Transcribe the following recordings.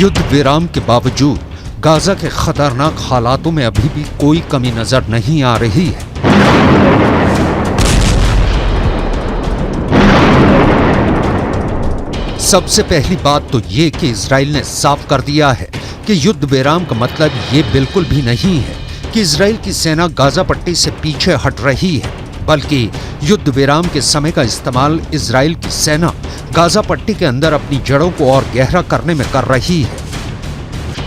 युद्ध विराम के बावजूद गाजा के खतरनाक हालातों में अभी भी कोई कमी नजर नहीं आ रही है। सबसे पहली बात तो ये कि इजराइल ने साफ कर दिया है कि युद्ध विराम का मतलब ये बिल्कुल भी नहीं है कि इजराइल की सेना गाजा पट्टी से पीछे हट रही है, बल्कि युद्ध विराम के समय का इस्तेमाल इजराइल की सेना गाजा पट्टी के अंदर अपनी जड़ों को और गहरा करने में कर रही है।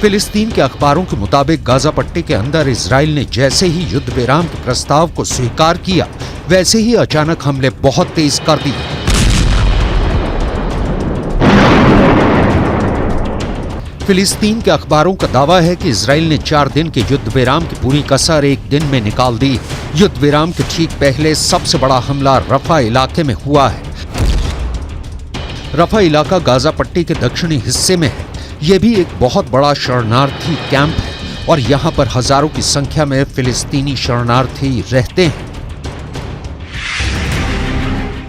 फिलिस्तीन के अखबारों के मुताबिक गाजा पट्टी के अंदर इजराइल ने जैसे ही युद्ध विराम के प्रस्ताव को स्वीकार किया, वैसे ही अचानक हमले बहुत तेज कर दिए। फिलिस्तीन के अखबारों का दावा है कि इजराइल ने 4 दिन के युद्ध विराम की पूरी कसर एक दिन में निकाल दी। युद्ध विराम के ठीक पहले सबसे बड़ा हमला रफा इलाके में हुआ है। रफा इलाका गाजा पट्टी के दक्षिणी हिस्से में है। यह भी एक बहुत बड़ा शरणार्थी कैंप है और यहाँ पर हजारों की संख्या में फिलिस्तीनी शरणार्थी रहते हैं।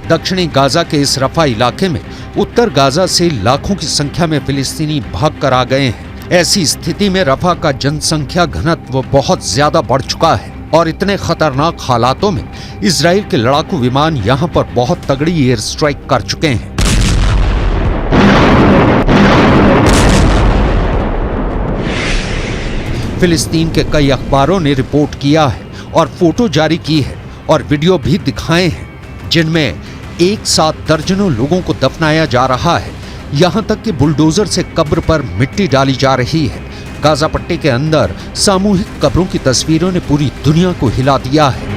दक्षिणी गाजा के इस रफा इलाके में उत्तर गाजा से लाखों की संख्या में फिलिस्तीनी भाग कर आ गए हैं। ऐसी स्थिति में रफा का जनसंख्या घनत्व बहुत ज्यादा बढ़ चुका है और इतने खतरनाक हालातों में इजराइल के लड़ाकू विमान यहाँ पर बहुत तगड़ी एयर स्ट्राइक कर चुके हैं। फिलिस्तीन के कई अखबारों ने रिपोर्ट किया है और फोटो जारी की है और वीडियो भी दिखाए हैं, जिनमें एक साथ दर्जनों लोगों को दफनाया जा रहा है। यहां तक कि बुलडोजर से कब्र पर मिट्टी डाली जा रही है। गाजा पट्टी के अंदर सामूहिक कब्रों की तस्वीरों ने पूरी दुनिया को हिला दिया है।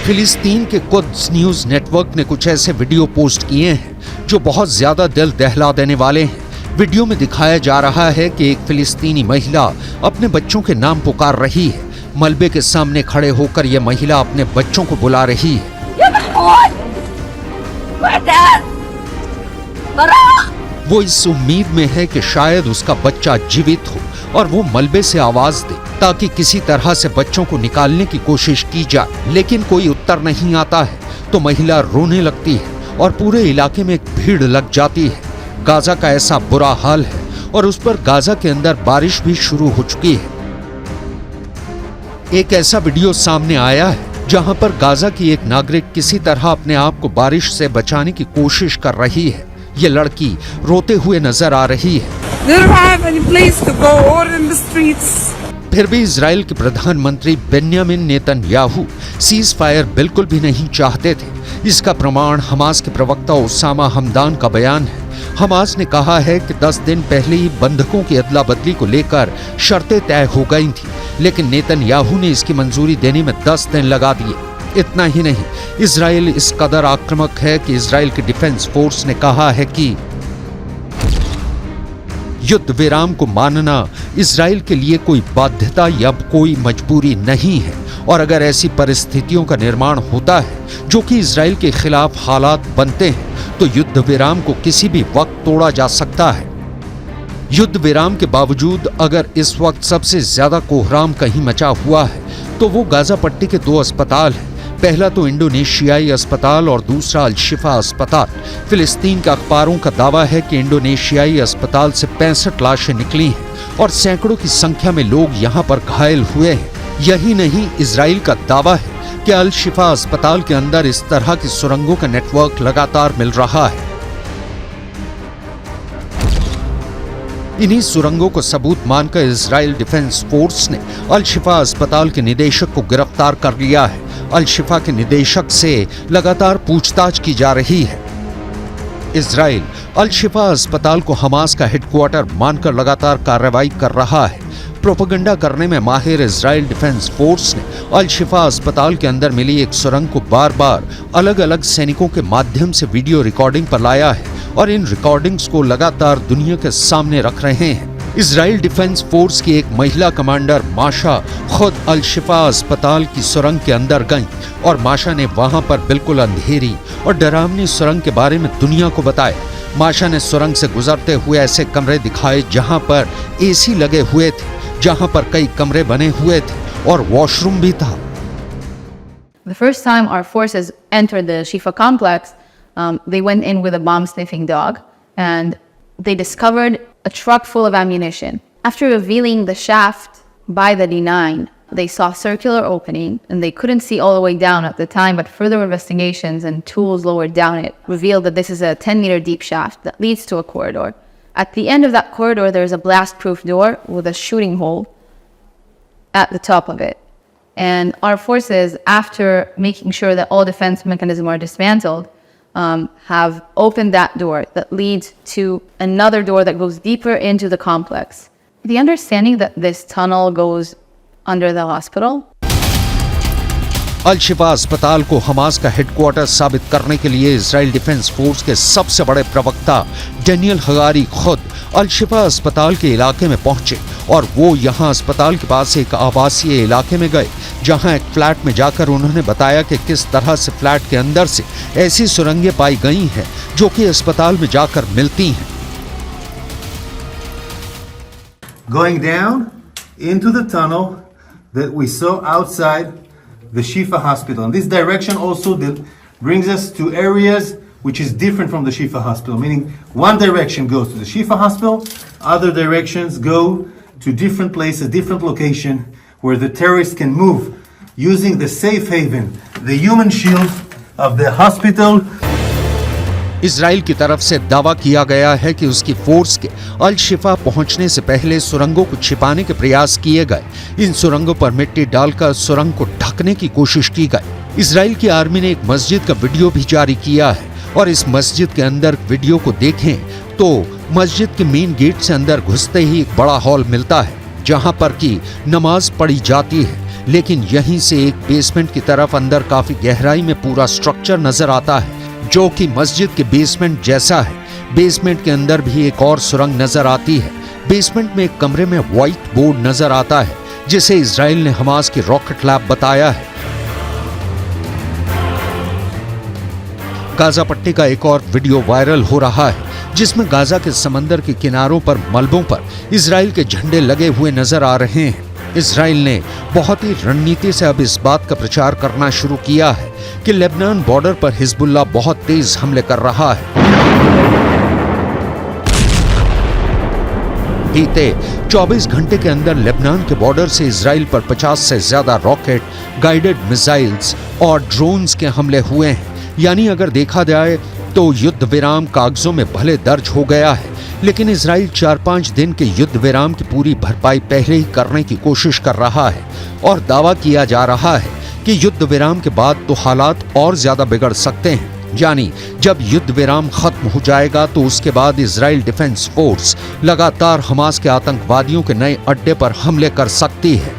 फिलिस्तीन के कुद्स न्यूज नेटवर्क ने कुछ ऐसे वीडियो पोस्ट किए हैं जो बहुत ज्यादा दिल दहला देने वाले हैं। वीडियो में दिखाया जा रहा है कि एक फिलिस्तीनी महिला अपने बच्चों के नाम पुकार रही है। मलबे के सामने खड़े होकर यह महिला अपने बच्चों को बुला रही है। वो इस उम्मीद में है कि शायद उसका बच्चा जीवित हो और वो मलबे से आवाज दे ताकि किसी तरह से बच्चों को निकालने की कोशिश की जाए, लेकिन कोई उत्तर नहीं आता है तो महिला रोने लगती है और पूरे इलाके में एक भीड़ लग जाती है। गाजा का ऐसा बुरा हाल है और उस पर गाजा के अंदर बारिश भी शुरू हो चुकी है। एक ऐसा वीडियो सामने आया है जहां पर गाजा की एक नागरिक किसी तरह अपने आप को बारिश से बचाने की कोशिश कर रही है। ये लड़की रोते हुए नजर आ रही है। फिर भी इजराइल के प्रधानमंत्री बेन्यामिन नेतन्याहू सीज फायर बिल्कुल भी नहीं चाहते थे। इसका प्रमाण हमास के प्रवक्ता उसामा हमदान का बयान है। हमास ने कहा है कि 10 दिन पहले ही बंधकों की अदला बदली को लेकर शर्तें तय हो गई थी, लेकिन नेतन्याहू ने इसकी मंजूरी देने में 10 दिन लगा दिए। इतना ही नहीं, इजराइल इस कदर आक्रामक है कि इजराइल की डिफेंस फोर्स ने कहा है कि युद्ध विराम को मानना इजराइल के लिए कोई बाध्यता या कोई मजबूरी नहीं है और अगर ऐसी परिस्थितियों का निर्माण होता है जो कि इजराइल के खिलाफ हालात बनते हैं तो युद्ध विराम को किसी भी वक्त तोड़ा जा सकता है। युद्ध विराम के बावजूद अगर इस वक्त सबसे ज्यादा कोहराम कहीं मचा हुआ है तो वो गाजा पट्टी के 2 अस्पताल हैं। पहला तो इंडोनेशियाई अस्पताल और दूसरा अल शिफा अस्पताल। फिलिस्तीन के अखबारों का दावा है कि इंडोनेशियाई अस्पताल से 65 लाशें निकली हैं और सैकड़ों की संख्या में लोग यहां पर घायल हुए हैं। यही नहीं, इजराइल का दावा है कि अल शिफा अस्पताल के अंदर इस तरह की सुरंगों का नेटवर्क लगातार मिल रहा है। इन्हीं सुरंगों को सबूत मानकर इजराइल डिफेंस फोर्स ने अल शिफा अस्पताल के निदेशक को गिरफ्तार कर लिया है। अल शिफा के निदेशक से लगातार पूछताछ की जा रही है। इजराइल अल शिफा अस्पताल को हमास का हेडक्वार्टर मानकर लगातार कार्रवाई कर रहा है। प्रोपेगेंडा करने में माहिर इजराइल डिफेंस फोर्स ने अल शिफा अस्पताल के अंदर मिली एक सुरंग को बार बार अलग अलग सैनिकों के माध्यम से वीडियो रिकॉर्डिंग पर लाया है और इन रिकॉर्डिंग्स को लगातार दुनिया के सामने रख रहे हैं। इजराइल डिफेंस फोर्स की एक महिला कमांडर माशा खुद अल शिफा अस्पताल की सुरंग के अंदर गईं और माशा ने वहां पर बिल्कुल अंधेरी और डरावनी सुरंग के बारे में दुनिया को बताया। माशा ने सुरंग से गुजरते हुए ऐसे कमरे दिखाए जहां पर एसी लगे हुए थे, जहां पर कई कमरे बने हुए थे और वॉशरूम भी था। The first time our forces entered the Shifa complex, they went in with a bomb-sniffing dog, and they discovered a truck full of ammunition. After revealing the shaft by the D9, they saw a circular opening, and they couldn't see all the way down at the time, but further investigations and tools lowered down it revealed that this is a 10-meter deep shaft that leads to a corridor. At the end of that corridor, there's a blast-proof door with a shooting hole at the top of it. And our forces, after making sure that all defense mechanisms are dismantled, have opened that door that leads to another door that goes deeper into the complex. The understanding that this tunnel goes under the hospital. अल-शिफा अस्पताल को Hamas का headquarter साबित करने के लिए Israel defence force के सबसे बड़े प्रवक्ता डेनियल हगारी खुद अल-शिफा अस्पताल के इलाके में पहुंचे और वो यहां अस्पताल के पास एक आवासीय इलाके में गए, जहां एक फ्लैट में जाकर उन्होंने बताया कि किस तरह से फ्लैट के अंदर से ऐसी सुरंगें पाई गई हैं जो कि अस्पताल में जाकर मिलती हैं। Going down into the tunnel that we saw outside the Shifa hospital. And this direction also brings us to areas which is different from the Shifa hospital, meaning one direction goes to the Shifa hospital, other directions go to different places, different location where the terrorists can move using the safe haven, the human shield of the hospital. Israel की तरफ से दावा किया गया है कि उसकी force के अल-शिफा पहुंचने से पहले सुरंगों को छिपाने के प्रयास किए गए। इन सुरंगों पर मिट्टी डालकर सुरंग को ढकने की कोशिश की गई। इजराइल की आर्मी ने एक मस्जिद का वीडियो भी जारी किया है और इस मस्जिद के अंदर वीडियो को देखें तो मस्जिद के मेन गेट से अंदर घुसते ही एक बड़ा हॉल मिलता है जहां पर की नमाज पढ़ी जाती है, लेकिन यहीं से एक बेसमेंट की तरफ अंदर काफी गहराई में पूरा स्ट्रक्चर नजर आता है जो कि मस्जिद के बेसमेंट जैसा है। बेसमेंट के अंदर भी एक और सुरंग नजर आती है। बेसमेंट में एक कमरे में व्हाइट बोर्ड नजर आता है जिसे इजराइल ने हमास की रॉकेट लैब बताया है। गाजा पट्टी का एक और वीडियो वायरल हो रहा है जिसमें गाजा के समंदर के किनारों पर मलबों पर इजराइल के झंडे लगे हुए नजर आ रहे हैं। इजराइल ने बहुत ही रणनीति से अब इस बात का प्रचार करना शुरू किया है कि लेबनान बॉर्डर पर हिजबुल्लाह बहुत तेज हमले कर रहा है। बीते 24 घंटे के अंदर लेबनान के बॉर्डर से इजराइल पर 50 से ज्यादा रॉकेट, गाइडेड मिसाइल्स और ड्रोन्स के हमले हुए हैं। यानी अगर देखा जाए तो युद्ध विराम कागजों में भले दर्ज हो गया है, लेकिन इजराइल 4-5 दिन के युद्ध विराम की पूरी भरपाई पहले ही करने की कोशिश कर रहा है और दावा किया जा रहा है कि युद्ध विराम के बाद तो हालात और ज्यादा बिगड़ सकते हैं। यानी जब युद्ध विराम खत्म हो जाएगा तो उसके बाद इजराइल डिफेंस फोर्स लगातार हमास के आतंकवादियों के नए अड्डे पर हमले कर सकती है।